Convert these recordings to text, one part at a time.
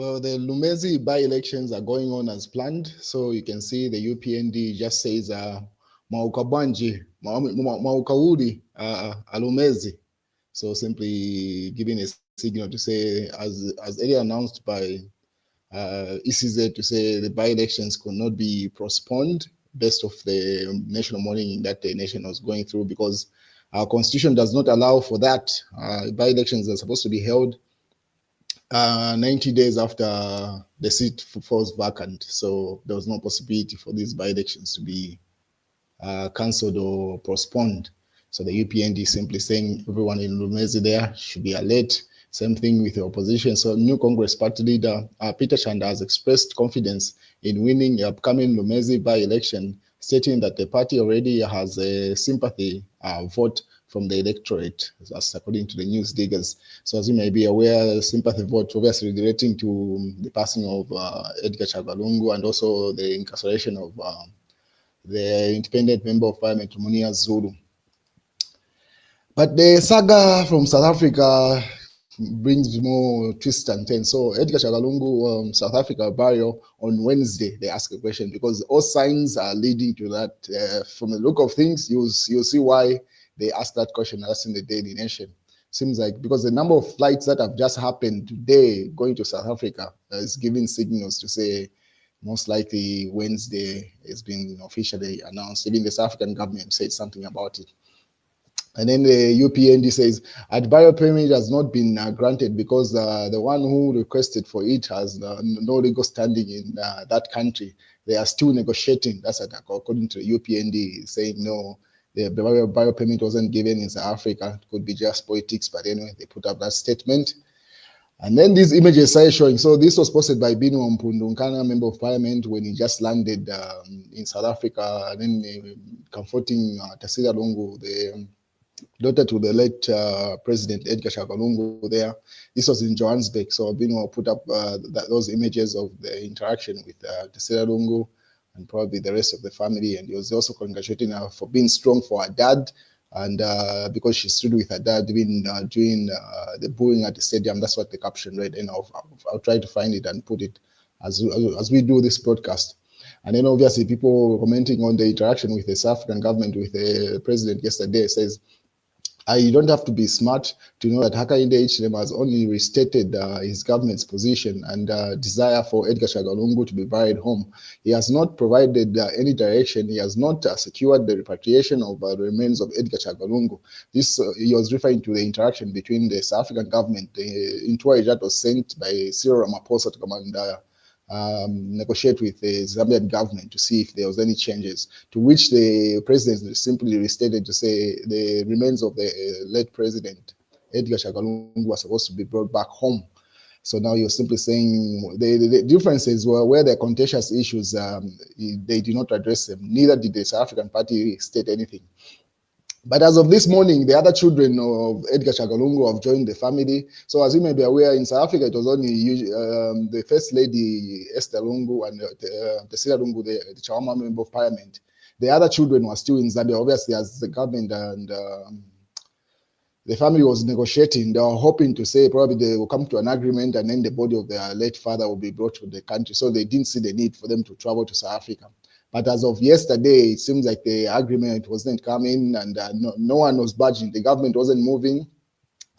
So the Lumezi by-elections are going on as planned. So you can see the UPND just says Maukabanji, Maukaudi, Alumezi. So simply giving a signal to say, as earlier announced by ECZ, to say the by-elections could not be postponed based of the national mourning that the nation was going through, because our constitution does not allow for that. By-elections are supposed to be held 90 days after the seat falls vacant. So there was no possibility for these by-elections to be cancelled or postponed. So the UPND is simply saying everyone in Lumezi there should be alert. Same thing with the opposition. So new Congress party leader Peter Chanda has expressed confidence in winning the upcoming Lumezi by-election, stating that the party already has a sympathy vote from the electorate, as according to the news diggers. So as you may be aware, sympathy vote obviously relating to the passing of Edgar Chagalungu and also the incarceration of the independent member of parliament, Munia Zulu. But the saga from South Africa brings more twists and turns. So Edgar Chagalungu, South Africa burial on Wednesday, they ask a question, because all signs are leading to that. From the look of things, you'll see why they asked that question. That's in the Daily Nation. Seems like because the number of flights that have just happened today going to South Africa is giving signals to say most likely Wednesday has been officially announced. Even the South African government said something about it. And then the UPND says Adbio permit has not been granted because the one who requested for it has no legal standing in that country. They are still negotiating. That's according to the UPND, saying no, the bio permit wasn't given in South Africa. It could be just politics, but anyway, they put up that statement. And then these images are showing. So this was posted by Bino Mpundunkana, member of parliament, when he just landed in South Africa, and then comforting Tasila Lungu, the daughter to the late President Edgar Chagalungu there. This was in Johannesburg. So Bino put up those images of the interaction with Tasila Lungu and probably the rest of the family. And he was also congratulating her for being strong for her dad. And because she stood with her dad even during the booing at the stadium. That's what the caption read. And I'll try to find it and put it as we do this broadcast. And then obviously people commenting on the interaction with the South African government with the president yesterday says, you don't have to be smart to know that Hakainde Hichilema has only restated his government's position and desire for Edgar Chagalungu to be buried home. He has not provided any direction. He has not secured the repatriation of the remains of Edgar Chagalungu. This he was referring to the interaction between the South African government, the inquiry that was sent by Cyril Ramaphosa to Commander negotiate with the Zambian government to see if there was any changes, to which the president simply restated to say the remains of the late president Edgar Chagalungu were supposed to be brought back home. So now you're simply saying the differences were where the contentious issues, they did not address them. Neither did the South African party state anything. But as of this morning, the other children of Edgar Chagalungu have joined the family. So as you may be aware, in South Africa, it was only the First Lady Esther Lungu and Tasila Lungu, the Chawama member of parliament. The other children were still in Zambia, obviously, as the government and the family was negotiating. They were hoping to say probably they will come to an agreement and then the body of their late father will be brought to the country. So they didn't see the need for them to travel to South Africa. But as of yesterday, it seems like the agreement wasn't coming and no one was budging. The government wasn't moving.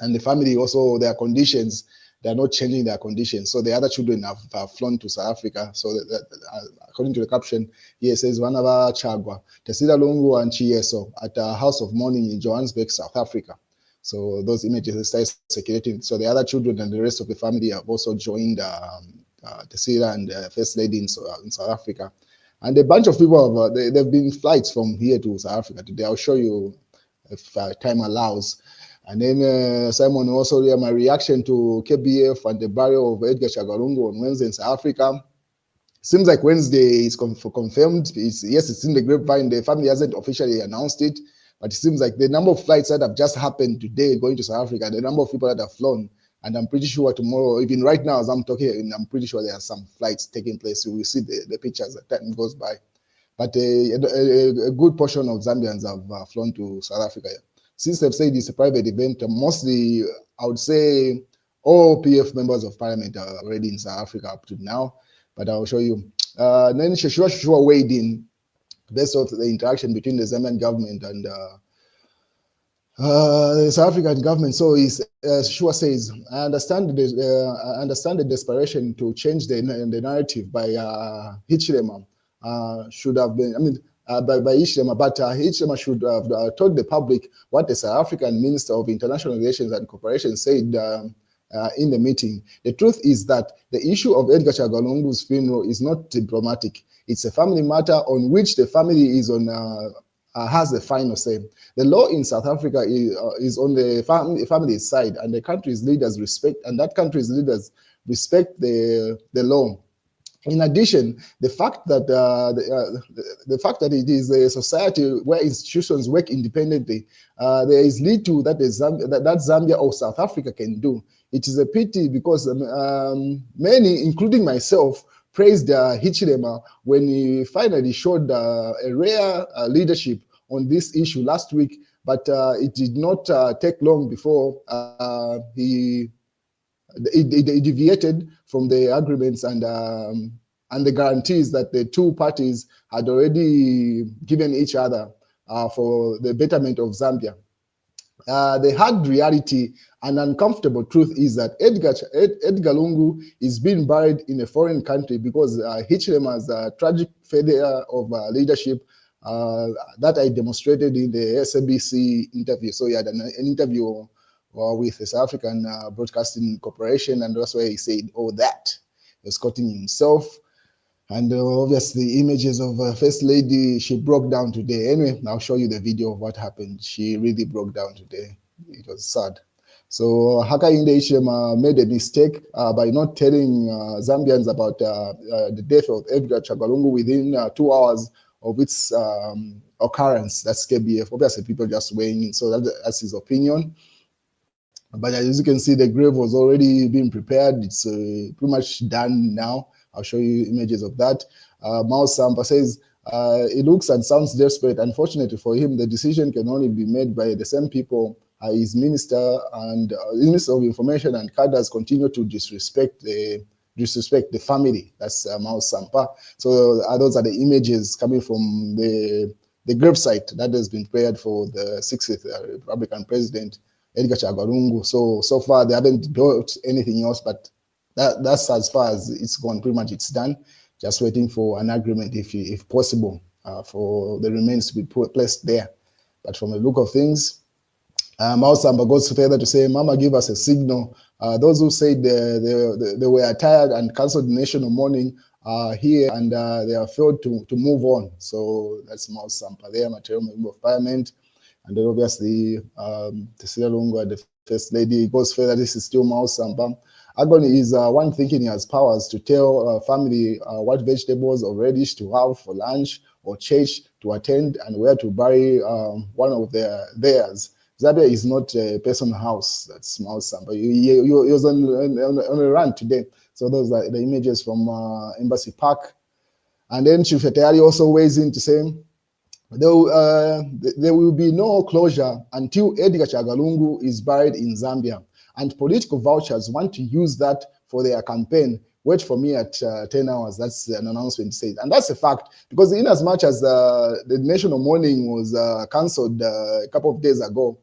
And the family also, their conditions, they're not changing their conditions. So the other children have flown to South Africa. So according to the caption, here it says, Vanava Chagwa, Tasila Lungu and Chieso at a house of mourning in Johannesburg, South Africa. So those images start circulating. So the other children and the rest of the family have also joined Tasila and First Lady in South Africa. And a bunch of people have, there have been flights from here to South Africa today. I'll show you if time allows. And then Simon also there, my reaction to KBF and the burial of Edgar Chagalungu on Wednesday in South Africa. Seems like Wednesday is confirmed. Yes, it's in the grapevine. The family hasn't officially announced it, but it seems like the number of flights that have just happened today going to South Africa, the number of people that have flown, and I'm pretty sure tomorrow, even right now as I'm talking, I'm pretty sure there are some flights taking place. You will see the pictures as time goes by. But a good portion of Zambians have flown to South Africa. Since they've said it's a private event, mostly, I would say, all PF members of parliament are already in South Africa up to now, but I'll show you. Then Sheshua weighed in based on the interaction between the Zambian government and the South African government. So Shua says, I understand the desperation to change the narrative by Hichilema should have been, by Hichilema, but Hichilema should have told the public what the South African Minister of International Relations and Cooperation said in the meeting. The truth is that the issue of Edgar Chagwa funeral is not diplomatic. It's a family matter on which the family is on has the final say. The law in South Africa is on the family's side, and the country's leaders respect, and that country's leaders respect the law. In addition, the fact that it is a society where institutions work independently, there is little that Zambia or South Africa can do. It is a pity because many, including myself, praised Hichilema when he finally showed a rare leadership on this issue last week, but it did not take long before he deviated from the agreements and the guarantees that the two parties had already given each other for the betterment of Zambia. The hard reality and uncomfortable truth is that Edgar Lungu is being buried in a foreign country because Hichilema's tragic failure of leadership that I demonstrated in the SABC interview. So he had an interview with the South African Broadcasting Corporation, and that's where he said all that. He was quoting himself. And obviously images of First Lady, she broke down today. Anyway, I'll show you the video of what happened. She really broke down today. It was sad. So Hakainde Hichilema made a mistake by not telling Zambians about the death of Edgar Chagwa within 2 hours of its occurrence. That's KBF. Obviously, people just weighing in. So that's his opinion. But as you can see, the grave was already being prepared. It's pretty much done now. I'll show you images of that. Mao Sampa says, it looks and sounds desperate. Unfortunately for him, the decision can only be made by the same people. His minister and Minister of Information and cadres continue to disrespect the family. That's Mao Sampa. So those are the images coming from the gravesite that has been prepared for the 60th Republican President, Edgar Chagwa. So far, they haven't built anything else, but that's as far as it's gone. Pretty much it's done. Just waiting for an agreement, if possible, for the remains to be placed there. But from the look of things, Mao Samba goes further to say, Mama, give us a signal. Those who said they were tired and cancelled the national mourning are here, and they are failed to move on. So that's Mao Samba there, Material Member of Parliament. And then obviously, Cecilia Lungu, the First Lady, goes further. This is still Mao Samba. Agony is one thinking he has powers to tell family what vegetables or radish to have for lunch or church to attend and where to bury one of theirs. Zambia is not a personal house. That's Mao Samba. He was on a run today. So those are the images from Embassy Park. And then Chief Etayari also weighs in to say, there will be no closure until Edgar Chagwa is buried in Zambia. And political vouchers want to use that for their campaign. Wait for me at 10 hours. That's an announcement said. And that's a fact, because in as much as the national mourning was cancelled a couple of days ago,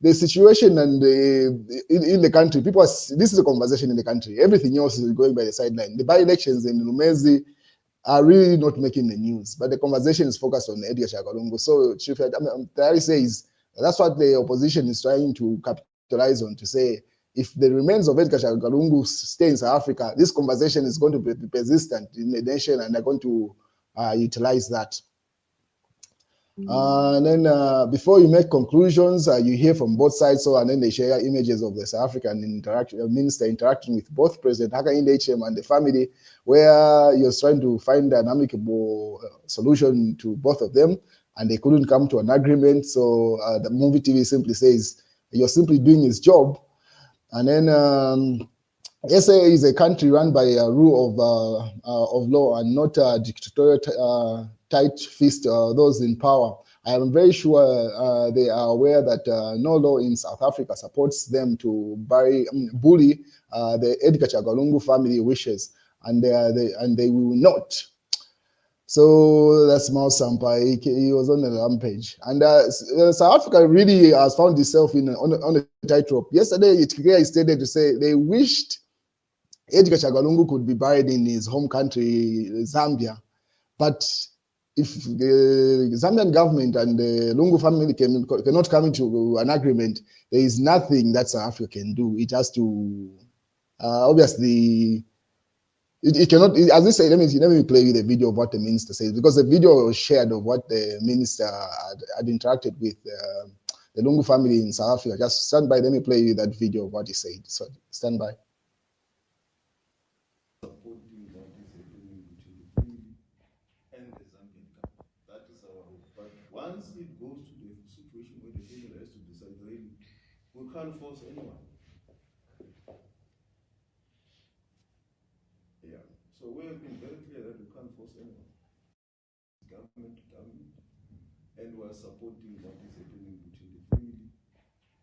the situation and in the country, this is a conversation in the country. Everything else is going by the sideline. The by-elections in Lumezi are really not making the news, but the conversation is focused on Edgar Chagwa. So Chief Etayari says that's what the opposition is trying to capitalize on, to say, if the remains of Edgar Chagwa stay in South Africa, this conversation is going to be persistent in the nation, and they're going to utilize that. And then before you make conclusions, you hear from both sides. So, and then they share images of the South African minister interacting with both President Hakainde Hichilema and the family, where he was trying to find an amicable solution to both of them, and they couldn't come to an agreement. So the movie TV simply says, you're simply doing his job. And then SA is a country run by a rule of law and not a dictatorial tight fist those in power. I am very sure they are aware that no law in South Africa supports them to bully the Edgar Chagwa family wishes, and they will not. So that's Mao Sampai. He was on a rampage, and South Africa really has found itself on a tightrope. Yesterday, it clearly stated to say they wished Edgar Chagwa could be buried in his home country, Zambia, but if the Zambian government and the Lungu family cannot come into an agreement, there is nothing that South Africa can do. It has to obviously. It cannot, as I say, let me play you the video of what the minister says, because the video was shared of what the minister had interacted with the Lungu family in South Africa. Just stand by, let me play you that video of what he said. So stand by. Once it goes to the situation where the family has to decide, really, we can't force anyone. Yeah. So we have been very clear that we can't force anyone. Government to government, and we are supporting what is happening between the family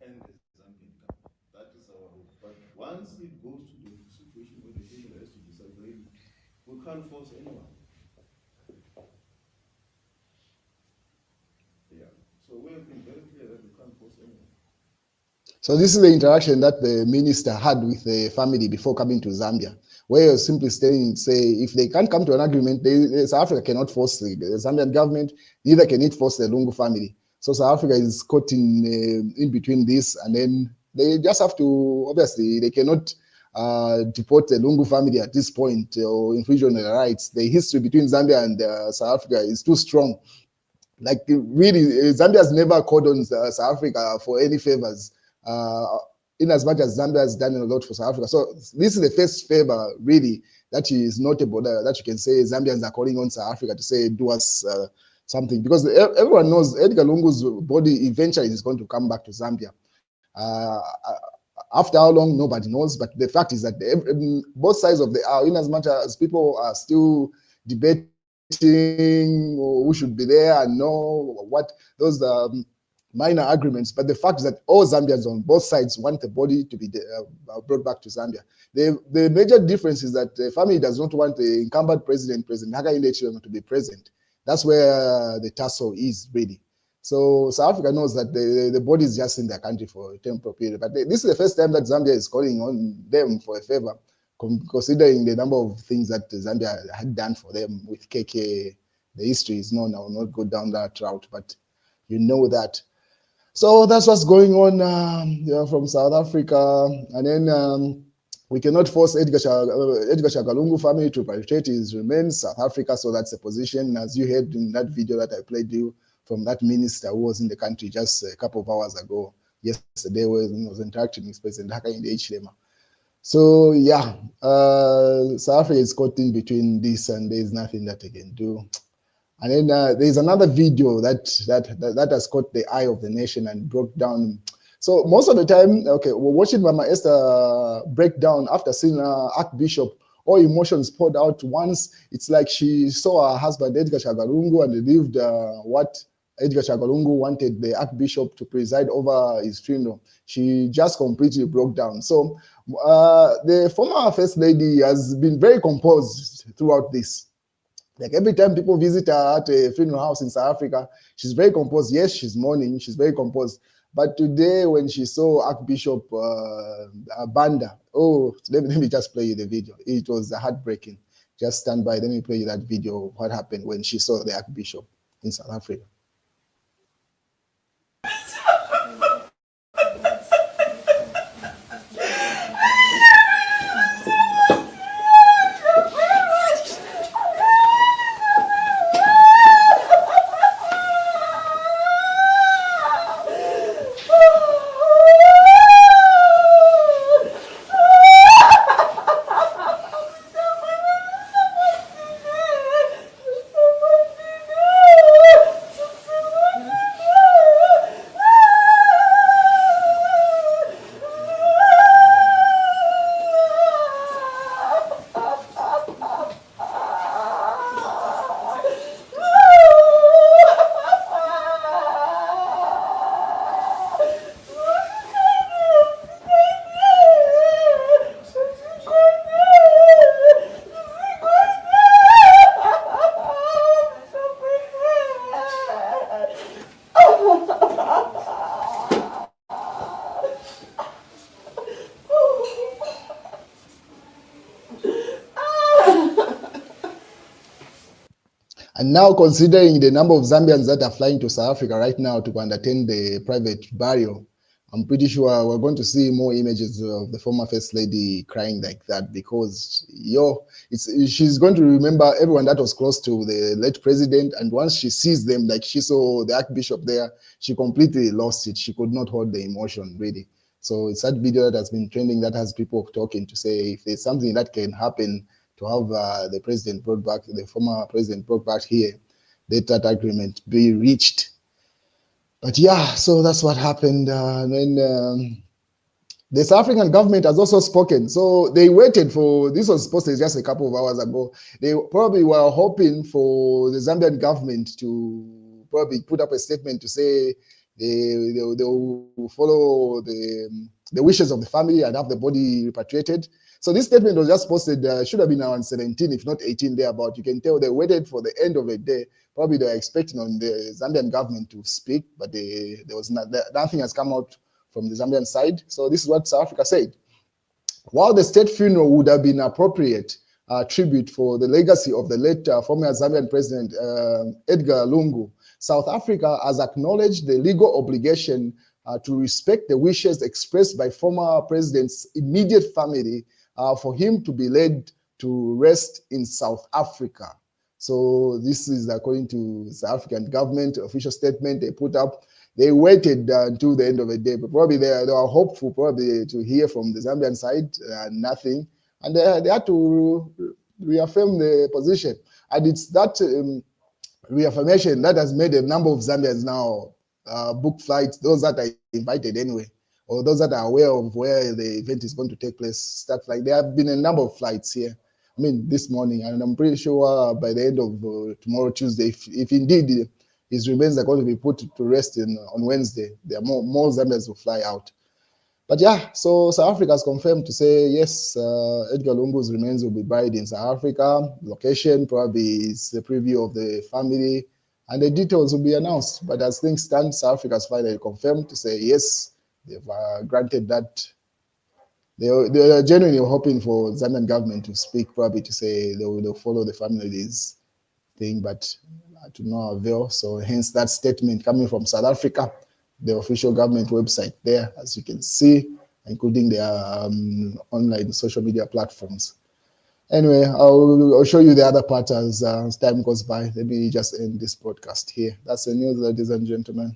and the Zambian government. That is our hope. But once it goes to the situation where the family has to decide, really, we can't force anyone. Yeah. So we have been very clear that we can't force anyone. So this is the interaction that the minister had with the family before coming to Zambia, where he was simply saying, if they can't come to an agreement, South Africa cannot force the Zambian government, neither can it force the Lungu family. So South Africa is caught in between this, and then they just have to, obviously, they cannot deport the Lungu family at this point or infringe on their rights. The history between Zambia and South Africa is too strong. Like really, Zambia has never called on South Africa for any favors. In as much as Zambia has done a lot for South Africa. So this is the first favor really that is notable that you can say Zambians are calling on South Africa to say do us something, because everyone knows Edgar Lungu's body eventually is going to come back to Zambia. After how long, nobody knows, but the fact is that both sides of the aisle, in as much as people are still debating who should be there and know what those minor agreements, but the fact is that all Zambians on both sides want the body to be brought back to Zambia. The major difference is that the family does not want the incumbent President Hakainde Hichilema, to be present. That's where the tussle is really. So South Africa knows that the body is just in their country for a temporary period. But this is the first time that Zambia is calling on them for a favor, considering the number of things that Zambia had done for them with KK. The history is known. I will not go down that route, but you know that. So that's what's going on from South Africa. And then we cannot force Edgar Chagwa family to repatriate his remains South Africa. So that's the position, as you heard in that video that I played you from that minister who was in the country just a couple of hours ago. Yesterday when he was interacting with President Hakainde Hichilema. So yeah, South Africa is caught in between this, and there's nothing that they can do. And then there's another video that has caught the eye of the nation and broke down. So most of the time, okay, we're watching Mama Esther break down after seeing Archbishop. All emotions poured out once. It's like she saw her husband Edgar Chagwa and believed what Edgar Chagwa wanted the Archbishop to preside over his funeral. She just completely broke down. So the former First Lady has been very composed throughout this. Like every time people visit her at a funeral house in South Africa, she's very composed. Yes, she's mourning, she's very composed. But today, when she saw Archbishop Banda, let me just play you the video. It was heartbreaking. Just stand by. Let me play you that video of what happened when she saw the Archbishop in South Africa. And now, considering the number of Zambians that are flying to South Africa right now to attend the private burial, I'm pretty sure we're going to see more images of the former First Lady crying like that, because she's going to remember everyone that was close to the late president. And once she sees them, like she saw the Archbishop there, she completely lost it. She could not hold the emotion, really. So it's that video that has been trending that has people talking to say if there's something that can happen to have the president brought back, the former president brought back here, let that agreement be reached. But yeah, so that's what happened. The South African government has also spoken. So they waited for, this was posted just a couple of hours ago. They probably were hoping for the Zambian government to probably put up a statement to say they will follow the wishes of the family and have the body repatriated. So this statement was just posted, should have been around 17, if not 18 thereabout. You can tell they waited for the end of the day. Probably they were expecting on the Zambian government to speak, but there was nothing has come out from the Zambian side. So this is what South Africa said. While the state funeral would have been appropriate tribute for the legacy of the late former Zambian president, Edgar Lungu, South Africa has acknowledged the legal obligation to respect the wishes expressed by former president's immediate family for him to be laid to rest in South Africa. So this is according to the South African government official statement they put up. They waited until the end of the day, but probably they were hopeful probably to hear from the Zambian side, nothing. And they had to reaffirm the position. And it's that reaffirmation that has made a number of Zambians now book flights, those that are invited anyway, or those that are aware of where the event is going to take place, start flying. There have been a number of flights here. I mean, this morning, and I'm pretty sure by the end of tomorrow, Tuesday, if indeed his remains are going to be put to rest on Wednesday, there are more Zambians will fly out. But yeah, so South Africa has confirmed to say, yes, Edgar Lungu's remains will be buried in South Africa. Location probably is the preview of the family, and the details will be announced. But as things stand, South Africa has finally confirmed to say, yes, they've granted that. They are genuinely hoping for Zambian government to speak, probably to say they'll follow the family's thing, but to no avail. So hence that statement coming from South Africa, the official government website there, as you can see, including their online social media platforms. Anyway, I'll show you the other part as time goes by. Let me just end this broadcast here. That's the news, ladies and gentlemen.